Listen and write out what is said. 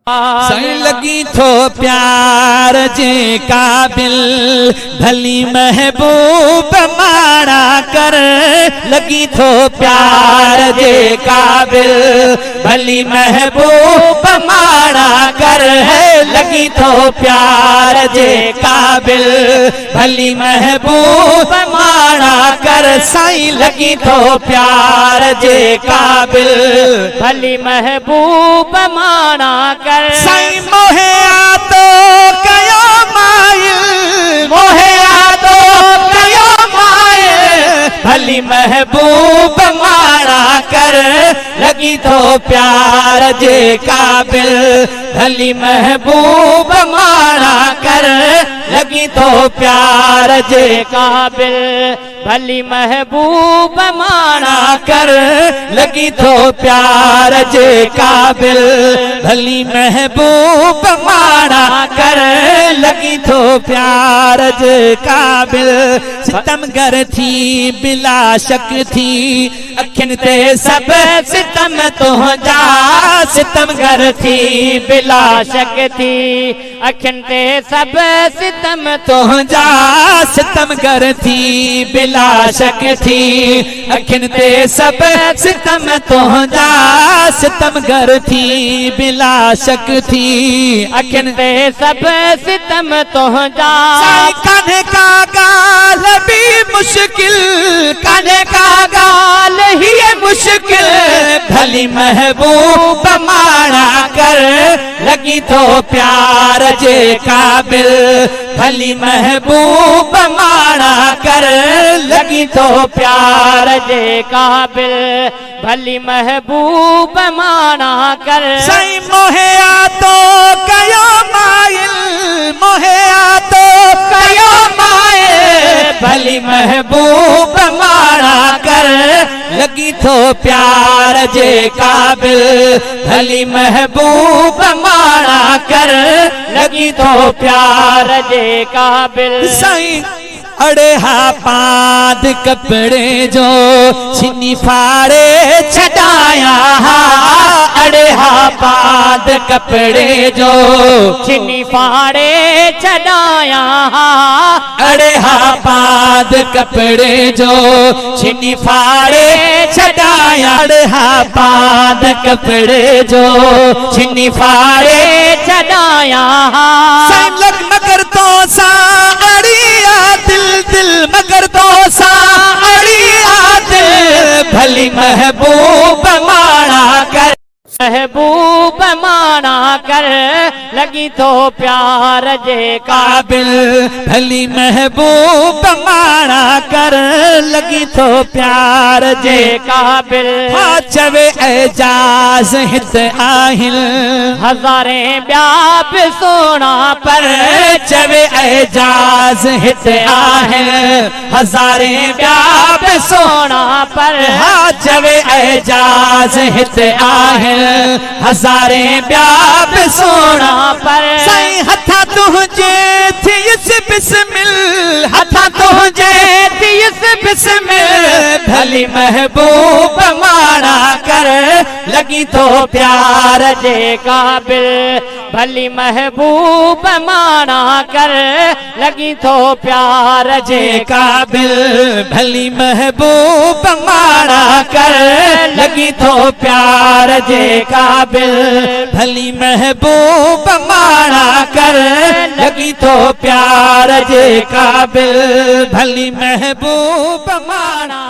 सही लगी थो प्यार जे काबिल भली महबूब माड़ा कर लगी थो प्यार जे काबिल भली महबूब माड़ा कर है लगी थो प्यार जे काबिल भली महबूब माड़ा कर साईं लगी थो प्यार जे काबिल भली महबूब माड़ा कर साईं मोहे आतो कयो माइल मोहे आतो कयो माइल भली महबूब माड़ा कर लगी थो प्यार जे काबिल भली महबूब माड़ा कर लगी थो प्यार जे काबिल भली महबूब माड़ा कर लगी थो प्यार जे काबिल भली महबूब माड़ा कर लगी थो प्यार जे काबिल सितमगर थी बिला शक थी अखिन ते सब सितम तुंहिंजा सितमगर थी बिला शक थी अखिन ते सब सितम तुंहिंजा सितमगर थी बिला शक थी अखिन ते सब सितम तुंहिंजा सितमगर थी बिला शक थी अखिन ते सब सितम तुंहिंजा कान्हे का गाल भी मुश्किल कान्हे का गाल ही मुश्किल भली महबूब माड़ा कर लगी थो प्यार जे काबिल भली महबूब माड़ा कर लगी थो प्यार जे काबिल भली महबूब माड़ा कर साईं मोहे आतो कयो माइल मोहे आतो कयो माइल भली महबूब माड़ा कर लगी थो प्यार जे काबिल भली महबूब माड़ा कर लगी थो प्यार जे काबिल साईं अड़े हा पाद कपड़े जो छिनी फाड़े छटाया अड़े हा पाद कपड़े जो छिनी फाड़े छड़ाया अड़े हा पाद कपड़े जो छिनी फाड़े छटाया अड़े हा पाद कपड़े जो छिनी फाड़े छड़ाया साईं लग मगर तो सा अड़िया दिल दिल मगर तो सा अड़िया दिल भली महबूब माड़ा कर महबूब माड़ा कर लगी थो प्यार जे काबिल भली महबूब माड़ा कर लगी थो प्यार जे काबिल हाँ चवे एजाज हित आहिल हज़ारे ॿिया बि सोना पर चवे एजाज हित आहिल हज़ारे ॿिया बि सोना पर हाँ चवे एजाज हित आहिल हज़ारे ॿिया बि सोना पर साईं हथा तुंहिंजे थियस बिस्मिल हथा तुंहिंजे थियस बिस्मिल भली महबूब माड़ा कर लगी थो प्यार जे काबिल भली महबूब माड़ा कर लगी थो प्यार जे काबिल भली महबूब माड़ा कर लगी थो प्यार जे काबिल भली महबूब माड़ा कर लगी थो प्यार जे काबिल भली महबूब माड़ा